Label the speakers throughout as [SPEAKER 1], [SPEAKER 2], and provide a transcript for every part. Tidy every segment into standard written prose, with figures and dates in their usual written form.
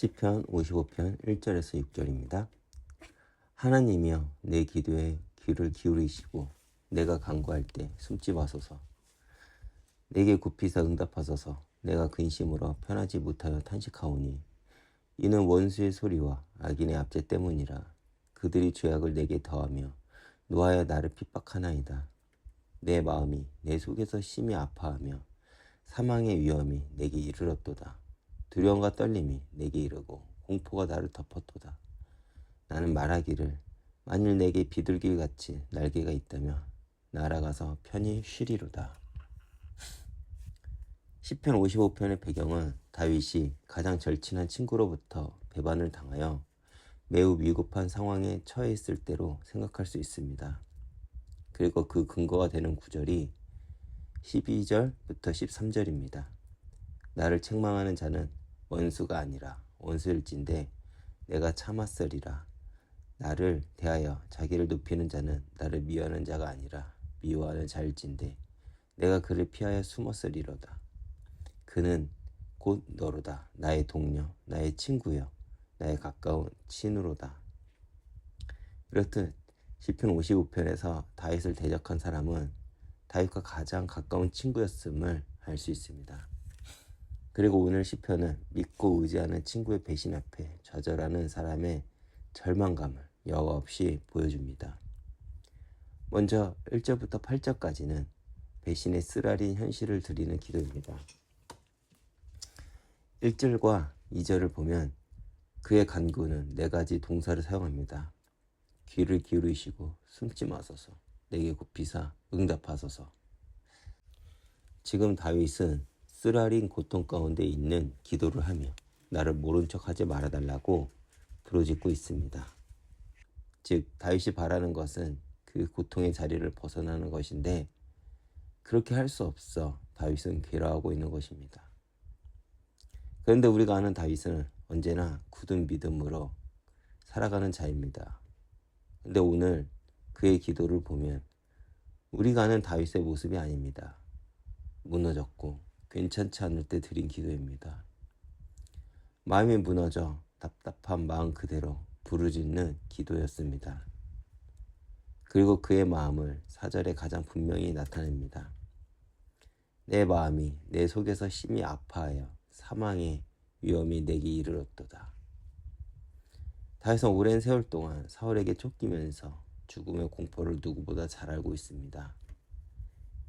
[SPEAKER 1] 시편 55편 1절에서 6절입니다. 하나님이여 내 기도에 귀를 기울이시고 내가 간구할 때 숨지 마소서. 내게 굽히사 응답하소서. 내가 근심으로 편하지 못하여 탄식하오니 이는 원수의 소리와 악인의 압제 때문이라. 그들이 죄악을 내게 더하며 노하여 나를 핍박하나이다. 내 마음이 내 속에서 심히 아파하며 사망의 위험이 내게 이르렀도다. 두려움과 떨림이 내게 이르고 공포가 나를 덮었도다. 나는 말하기를 만일 내게 비둘기같이 날개가 있다면 날아가서 편히 쉬리로다. 시편 55편의 배경은 다윗이 가장 절친한 친구로부터 배반을 당하여 매우 위급한 상황에 처해 있을 때로 생각할 수 있습니다. 그리고 그 근거가 되는 구절이 12절부터 13절입니다. 나를 책망하는 자는 원수가 아니라 원수일진데 내가 참았으리라. 나를 대하여 자기를 높이는 자는 나를 미워하는 자가 아니라 미워하는 자일진데 내가 그를 피하여 숨었으리로다. 그는 곧 너로다. 나의 동료, 나의 친구여, 나의 가까운 친우로다. 이렇듯 시편 55편에서 다윗을 대적한 사람은 다윗과 가장 가까운 친구였음을 알 수 있습니다. 그리고 오늘 시편은 믿고 의지하는 친구의 배신 앞에 좌절하는 사람의 절망감을 여과 없이 보여줍니다. 먼저 1절부터 8절까지는 배신의 쓰라린 현실을 드리는 기도입니다. 1절과 2절을 보면 그의 간구는 4가지 동사를 사용합니다. 귀를 기울이시고 숨지 마소서. 내게 굽히사 응답하소서. 지금 다윗은 쓰라린 고통 가운데 있는 기도를 하며 나를 모른 척하지 말아달라고 부르짖고 있습니다. 즉 다윗이 바라는 것은 그 고통의 자리를 벗어나는 것인데 그렇게 할 수 없어 다윗은 괴로워하고 있는 것입니다. 그런데 우리가 아는 다윗은 언제나 굳은 믿음으로 살아가는 자입니다. 근데 오늘 그의 기도를 보면 우리가 아는 다윗의 모습이 아닙니다. 무너졌고 괜찮지 않을 때 드린 기도입니다. 마음이 무너져 답답한 마음 그대로 부르짖는 기도였습니다. 그리고 그의 마음을 4절에 가장 분명히 나타냅니다. 내 마음이 내 속에서 심히 아파하여 사망의 위험이 내게 이르렀도다. 다윗은 오랜 세월 동안 사울에게 쫓기면서 죽음의 공포를 누구보다 잘 알고 있습니다.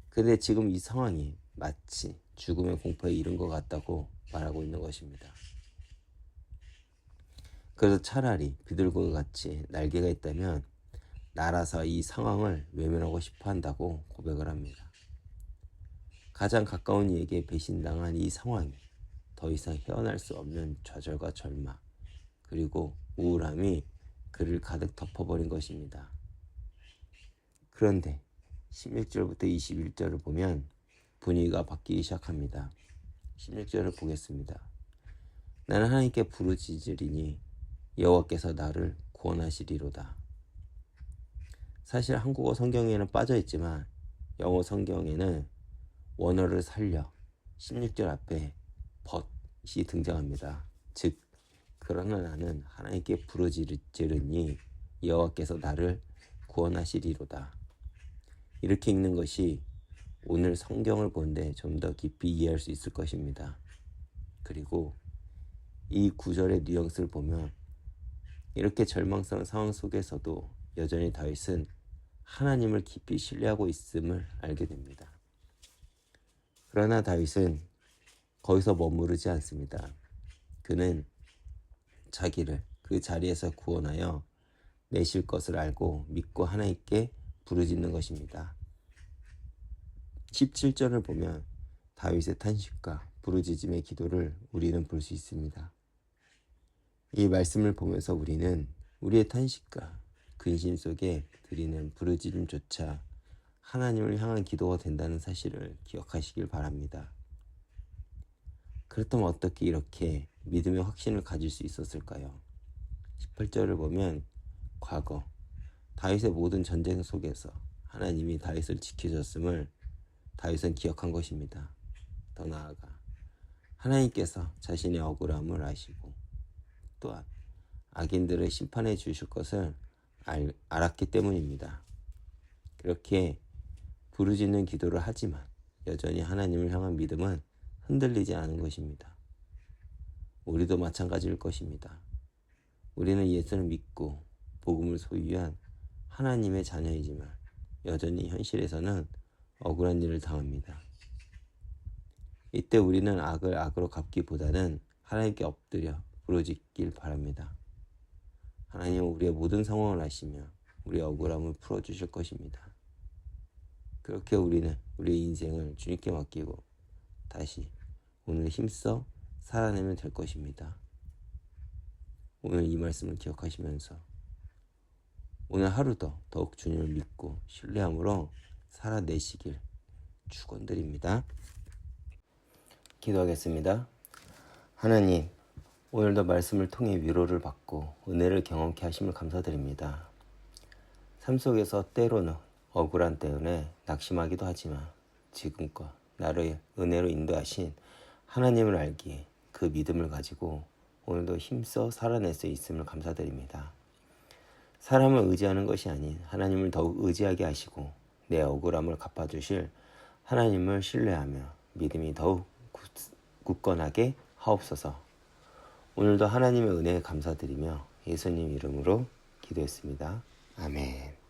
[SPEAKER 1] 그런데 지금 이 상황이 마치 죽음의 공포에 이른 것 같다고 말하고 있는 것입니다. 그래서 차라리 비둘기와 같이 날개가 있다면 날아서 이 상황을 외면하고 싶어 한다고 고백을 합니다. 가장 가까운 이에게 배신당한 이 상황이 더 이상 헤어날 수 없는 좌절과 절망 그리고 우울함이 그를 가득 덮어버린 것입니다. 그런데 16절부터 21절을 보면 분위기가 바뀌기 시작합니다. 16절을 보겠습니다. 나는 하나님께 부르짖으리니 여호와께서 나를 구원하시리로다. 사실 한국어 성경에는 빠져있지만 영어 성경에는 원어를 살려 16절 앞에 but이 등장합니다. 즉 그러나 나는 하나님께 부르짖으리니 여호와께서 나를 구원하시리로다. 이렇게 읽는 것이 오늘 성경을 본데 좀 더 깊이 이해할 수 있을 것입니다. 그리고 이 구절의 뉘앙스를 보면 이렇게 절망스러운 상황 속에서도 여전히 다윗은 하나님을 깊이 신뢰하고 있음을 알게 됩니다. 그러나 다윗은 거기서 머무르지 않습니다. 그는 자기를 그 자리에서 구원하여 내실 것을 알고 믿고 하나님께 부르짖는 것입니다. 17절을 보면 다윗의 탄식과 부르짖음의 기도를 우리는 볼 수 있습니다. 이 말씀을 보면서 우리는 우리의 탄식과 근심 속에 드리는 부르짖음조차 하나님을 향한 기도가 된다는 사실을 기억하시길 바랍니다. 그렇다면 어떻게 이렇게 믿음의 확신을 가질 수 있었을까요? 18절을 보면 과거 다윗의 모든 전쟁 속에서 하나님이 다윗을 지켜줬음을 다윗은 기억한 것입니다. 더 나아가 하나님께서 자신의 억울함을 아시고 또한 악인들을 심판해 주실 것을 알았기 때문입니다. 그렇게 부르짖는 기도를 하지만 여전히 하나님을 향한 믿음은 흔들리지 않은 것입니다. 우리도 마찬가지일 것입니다. 우리는 예수를 믿고 복음을 소유한 하나님의 자녀이지만 여전히 현실에서는 억울한 일을 당합니다. 이때 우리는 악을 악으로 갚기보다는 하나님께 엎드려 부르짖길 바랍니다. 하나님은 우리의 모든 상황을 아시며 우리의 억울함을 풀어주실 것입니다. 그렇게 우리는 우리의 인생을 주님께 맡기고 다시 오늘 힘써 살아내면 될 것입니다. 오늘 이 말씀을 기억하시면서 오늘 하루도 더욱 주님을 믿고 신뢰함으로 살아내시길 축원드립니다. 기도하겠습니다. 하나님, 오늘도 말씀을 통해 위로를 받고 은혜를 경험케 하심을 감사드립니다. 삶 속에서 때로는 억울한 때문에 낙심하기도 하지만 지금껏 나를 은혜로 인도하신 하나님을 알기에 그 믿음을 가지고 오늘도 힘써 살아낼 수 있음을 감사드립니다. 사람을 의지하는 것이 아닌 하나님을 더욱 의지하게 하시고 내 억울함을 갚아주실 하나님을 신뢰하며 믿음이 더욱 굳건하게 하옵소서. 오늘도 하나님의 은혜에 감사드리며 예수님 이름으로 기도했습니다. 아멘.